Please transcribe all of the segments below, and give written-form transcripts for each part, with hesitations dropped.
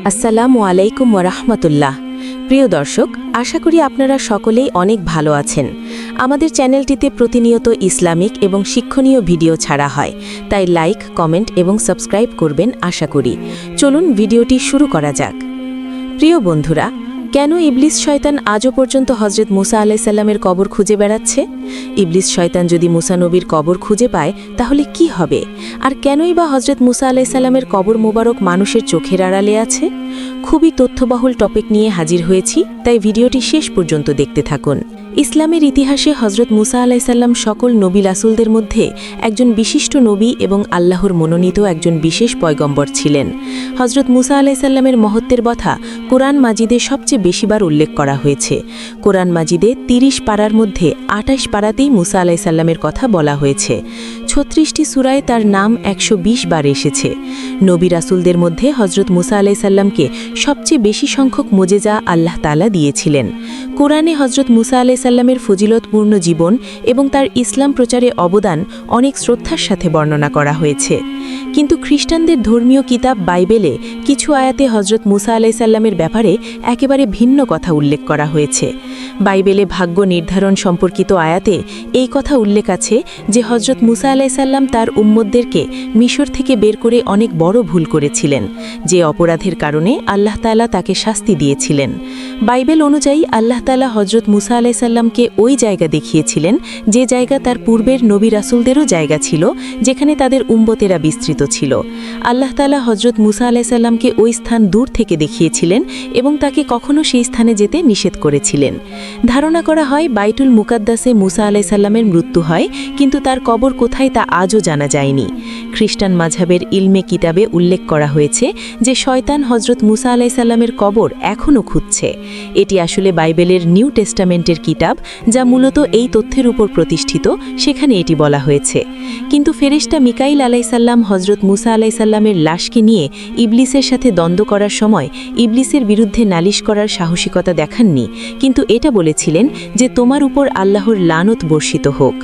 আসসালামু আলাইকুম ওরহমতুল্লাহ। প্রিয় দর্শক, আশা করি আপনারা সকলেই অনেক ভালো আছেন। আমাদের চ্যানেলটিতে প্রতিনিয়ত ইসলামিক এবং শিক্ষণীয় ভিডিও ছাড়া হয়, তাই লাইক, কমেন্ট এবং সাবস্ক্রাইব করবেন আশা করি। চলুন ভিডিওটি শুরু করা যাক। প্রিয় বন্ধুরা, কেন ইবলিস শয়তান আজও পর্যন্ত হজরত মুসা আলাইসাল্লামের কবর খুঁজে বেড়াচ্ছে? ইবলিস শয়তান যদি মুসা নবীর কবর খুঁজে পায় তাহলে কি হবে? আর কেনই বা হজরত মুসা আলাইসাল্লামের কবর মোবারক মানুষের চোখের আড়ালে আছে? খুবই তথ্যবহুল টপিক নিয়ে হাজির হয়েছি, তাই ভিডিওটি শেষ পর্যন্ত দেখতে থাকুন। ইসলামের ইতিহাসে হজরত মুসা আলাইসাল্লাম সকল নবী রাসূলদের মধ্যে একজন বিশিষ্ট নবী এবং আল্লাহর মনোনীত একজন বিশেষ পয়গম্বর ছিলেন। হজরত মুসা আলাইসাল্লামের মহত্বের কথা কোরআন মাজিদে সবচেয়ে বেশিবার উল্লেখ করা হয়েছে। কোরআন মাজিদে ৩০ পারার মধ্যে ২৮ পারাতেই মুসা আলাইসাল্লামের কথা বলা হয়েছে। ৩৬টি সূরায় তার নাম ১২০ বার এসেছে। নবী রাসূলদের মধ্যে হজরত মুসা আলাইসাল্লামকে সবচেয়ে বেশি সংখ্যক মোজেজা আল্লাহ তাআলা দিয়েছিলেন। কোরআনে হজরত মুসা আলাইসাল্লামের ফজিলতপূর্ণ জীবন এবং তার ইসলাম প্রচারে অবদান অনেক শ্রদ্ধার সাথে বর্ণনা করা হয়েছে। কিন্তু খ্রিস্টানদের ধর্মীয় কিতাব বাইবেলে কিছু আয়াতে হজরত মুসা আলাইসাল্লামের ব্যাপারে একেবারে ভিন্ন কথা উল্লেখ করা হয়েছে। বাইবেলে ভাগ্য নির্ধারণ সম্পর্কিত আয়াতে এই কথা উল্লেখ আছে যে হজরত মুসা আলাইসাল্লাম তার উম্মতদেরকে মিশর থেকে বের করে অনেক বড় ভুল করেছিলেন, যে অপরাধের কারণে আল্লাহ তাআলা তাকে শাস্তি দিয়েছিলেন। বাইবেল অনুযায়ী আল্লাহ তাআলা হজরত মুসা আলাইসাল্লামকে ওই জায়গা দেখিয়েছিলেন যে জায়গা তার পূর্বের নবী রাসূলদেরও জায়গা ছিল, যেখানে তাদের উম্মতেরা বিস্তৃত ছিল। আল্লাহ তাআলা হজরত মুসা আলাইসাল্লামকে ওই স্থান দূর থেকে দেখিয়েছিলেন এবং তাকে কখনো সেই স্থানে যেতে নিষেধ করেছিলেন। ধারণা করা হয় বাইতুল মুকাদ্দাসে মুসা আলাইসাল্লামের মৃত্যু হয়, কিন্তু তার কবর কোথায় তা আজও জানা যায়নি। খ্রিস্টান মাযহাবের ইলমে কিতাবে উল্লেখ করা হয়েছে যে শয়তান হজরত মুসা আলাইসাল্লামের কবর এখনও খুঁজছে। এটি আসলে বাইবেলের নিউ টেস্টামেন্টের কিতাব, যা মূলত এই তথ্যের উপর প্রতিষ্ঠিত, সেখানে এটি বলা হয়েছে। কিন্তু ফেরেশতা মিকাইল আলাইসাল্লাম হজরত মুসা আলাইসাল্লামের লাশকে নিয়ে ইবলিসের সাথে দ্বন্দ্ব করার সময় ইবলিসের বিরুদ্ধে নালিশ করার সাহসিকতা দেখাননি, কিন্তু এটা বলেছিলেন যে তোমার উপর আল্লাহর লানত বর্ষিত হোক।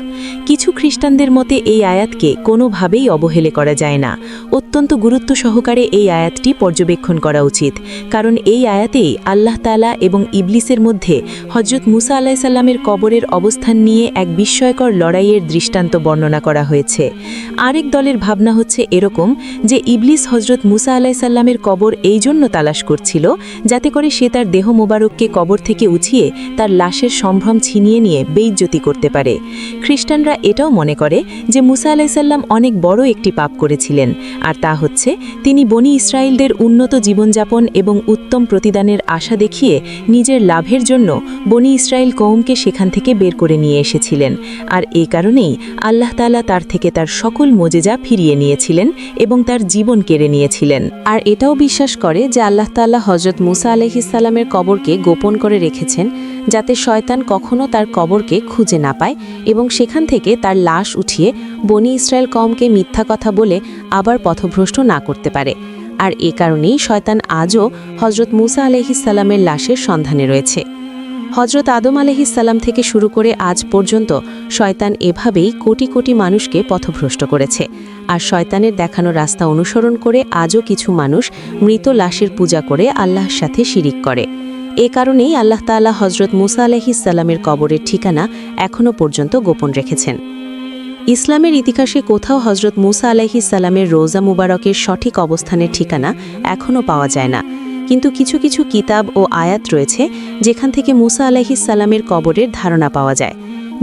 কিছু খ্রিস্টানদের মতে এই আয়াতকে কোনোভাবেই অবহেলা করা যায় না। অত্যন্ত গুরুত্ব সহকারে এই আয়াতটি পর্যবেক্ষণ করা উচিত, কারণ এই আয়াতেই আল্লাহ তাআলা এবং ইবলিসের মধ্যে হজরত মুসা আলাইসাল্লামের কবরের অবস্থান নিয়ে এক বিস্ময়কর লড়াইয়ের দৃষ্টান্ত বর্ণনা করা হয়েছে। আরেক দলের ভাবনা হচ্ছে এরকম যে ইবলিস হজরত মুসা আলাইসাল্লামের কবর এই জন্য তালাশ করছিল যাতে করে সে তার দেহ মোবারককে কবর থেকে উঠিয়ে তার লাশের সম্ভ্রম ছিনিয়ে নিয়ে বেইজ্জতি করতে পারে। খ্রিস্টানরা এটাও মনে করে যে মুসা আলাইসাল্লাম অনেক বড় একটি পাপ করেছিলেন, আর তা হচ্ছে তিনি বনি ইসরায়েলদের উন্নত জীবনযাপন এবং উত্তম প্রতিদানের আশা দেখিয়ে নিজের লাভের জন্য বনি ইসরায়েল কওমকে সেখান থেকে বের করে নিয়ে এসেছিলেন, আর এই কারণেই আল্লাহ তাআলা তার থেকে তার সকল মোজেজা ফিরিয়ে নিয়েছিলেন এবং তার জীবন কেড়ে নিয়েছিলেন। আর এটাও বিশ্বাস করে যে আল্লাহ তাআলা হজরত মুসা আলাইহিস সালামের কবরকে গোপন করে রেখেছেন, যাতে শয়তান কখনো তার কবরকে খুঁজে না পায় এবং সেখান থেকে তার লাশ উঠিয়ে বনি ইসরায়েল কওমকে মিথ্যা কথা বলে আবার পথভ্রষ্ট না করতে পারে। আর এ কারণেই শয়তান আজও হজরত মুসা আলাইহিস সালামের লাশের সন্ধানে রয়েছে। হজরত আদম আলাইহিস সালাম থেকে শুরু করে আজ পর্যন্ত শয়তান এভাবেই কোটি কোটি মানুষকে পথভ্রষ্ট করেছে। আর শয়তানের দেখানো রাস্তা অনুসরণ করে আজও কিছু মানুষ মৃত লাশের পূজা করে আল্লাহর সাথে শিরিক করে। এ কারণেই আল্লাহ তাআলা হজরত মুসা আলাইহিস সালামের কবরের ঠিকানা এখনও পর্যন্ত গোপন রেখেছেন। ইসলামের ইতিহাসে কোথাও হজরত মুসা আলাইহিস সালামের রোজা মুবারকের সঠিক অবস্থানের ঠিকানা এখনও পাওয়া যায় না, কিন্তু কিছু কিছু কিতাব ও আয়াত রয়েছে যেখান থেকে মুসা আলাইহিস সালামের কবরের ধারণা পাওয়া যায়।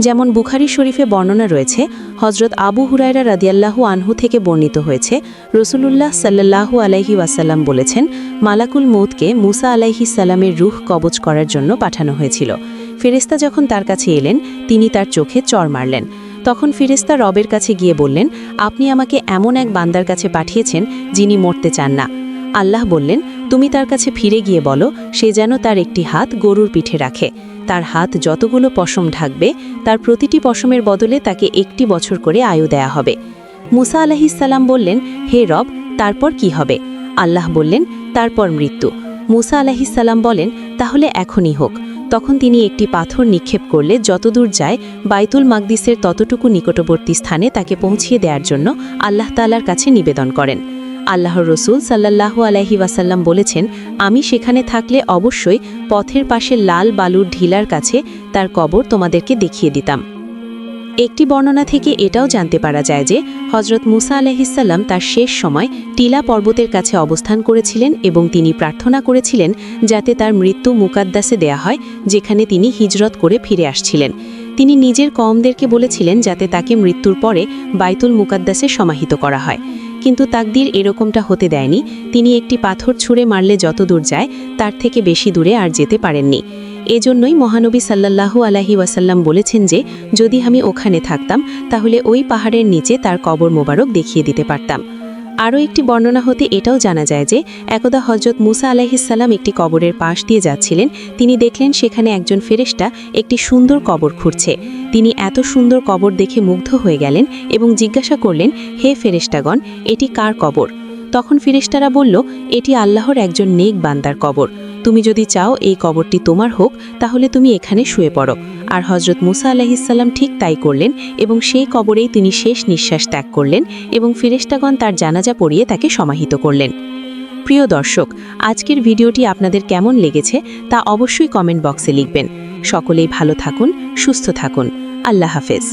যেমন বুখারী শরীফে বর্ণনা রয়েছে, হজরত আবু হুরায়রা রাদিয়াল্লাহু আনহু থেকে বর্ণিত হয়েছে, রাসূলুল্লাহ সাল্লাল্লাহু আলাইহি ওয়াসাল্লাম বলেছেন, মালাকুল মউতকে মুসা আলাইহিস সালামের রূহ কবজ করার জন্য পাঠানো হয়েছিল। ফেরেশতা যখন তার কাছে এলেন, তিনি তার চোখে চড় মারলেন। তখন ফেরেশতা রবের কাছে গিয়ে বললেন, আপনি আমাকে এমন এক বান্দার কাছে পাঠিয়েছেন যিনি মরতে চান না। আল্লাহ বললেন, তুমি তার কাছে ফিরে গিয়ে বলো সে যেন তার একটি হাত গরুর পিঠে রাখে। তার হাত যতগুলো পশম ঢাকবে তার প্রতিটি পশমের বদলে তাকে 1 বছর করে আয়ু দেয়া হবে। মুসা আলাইহিস সালাম বললেন, হে রব, তারপর কি হবে? আল্লাহ বললেন, তারপর মৃত্যু। মুসা আলাইহিস সালাম বলেন, তাহলে এখনই হোক। তখন তিনি একটি পাথর নিক্ষেপ করলে যতদূর যায় বাইতুল মাকদিসের ততটুকু নিকটবর্তী স্থানে তাকে পৌঁছিয়ে দেওয়ার জন্য আল্লাহ তাআলার কাছে নিবেদন করেন। আল্লাহর রসুল সাল্লাল্লাহু আলাইহি ওয়াসাল্লাম বলেছেন, আমি সেখানে থাকলে অবশ্যই পথের পাশে লাল বালুর ঢিলার কাছে তার কবর তোমাদেরকে দেখিয়ে দিতাম। একটি বর্ণনা থেকে এটাও জানতে পারা যায় যে হজরত মুসা আলাইহিসসালাম তার শেষ সময় টিলা পর্বতের কাছে অবস্থান করেছিলেন এবং তিনি প্রার্থনা করেছিলেন যাতে তার মৃত্যু মুকাদ্দাসে দেয়া হয়, যেখানে তিনি হিজরত করে ফিরে আসছিলেন। তিনি নিজের কওমদেরকে বলেছিলেন যাতে তাকে মৃত্যুর পরে বাইতুল মুকাদ্দাসে সমাহিত করা হয়, কিন্তু তাকদীর এরকমটা হতে দেয়নি। তিনি একটি পাথর ছুঁড়ে মারলে যত দূর যায় তার থেকে বেশি দূরে আর যেতে পারেননি। এজন্যই মহানবী সাল্লাল্লাহু আলাইহি ওয়াসাল্লাম বলেছেন যে যদি আমি ওখানে থাকতাম তাহলে ওই পাহাড়ের নিচে তার কবর মোবারক দেখিয়ে দিতে পারতাম। আরও একটি বর্ণনা হতে এটাও জানা যায় যে একদা হজরত মুসা আলাইহিসসালাম একটি কবরের পাশ দিয়ে যাচ্ছিলেন। তিনি দেখলেন সেখানে একজন ফেরেশতা একটি সুন্দর কবর খুঁড়ছে। তিনি এত সুন্দর কবর দেখে মুগ্ধ হয়ে গেলেন এবং জিজ্ঞাসা করলেন, হে ফেরেশতাগণ, এটি কার কবর? তখন ফেরেশতারা বলল, এটি আল্লাহর একজন নেক বান্দার কবর। তুমি যদি চাও এই কবরটি তোমার হোক তাহলে তুমি এখানে শুয়ে পড়ো। আর হজরত মুসা আলাইহিসসালাম ঠিক তাই করলেন এবং সেই কবরেই তিনি শেষ নিঃশ্বাস ত্যাগ করলেন এবং ফেরেশতাগণ তার জানাজা পড়িয়ে তাকে সমাহিত করলেন। প্রিয় দর্শক, আজকের ভিডিওটি আপনাদের কেমন লেগেছে তা অবশ্যই কমেন্ট বক্সে লিখবেন। সকলেই ভালো থাকুন, সুস্থ থাকুন। আল্লাহ হাফেজ।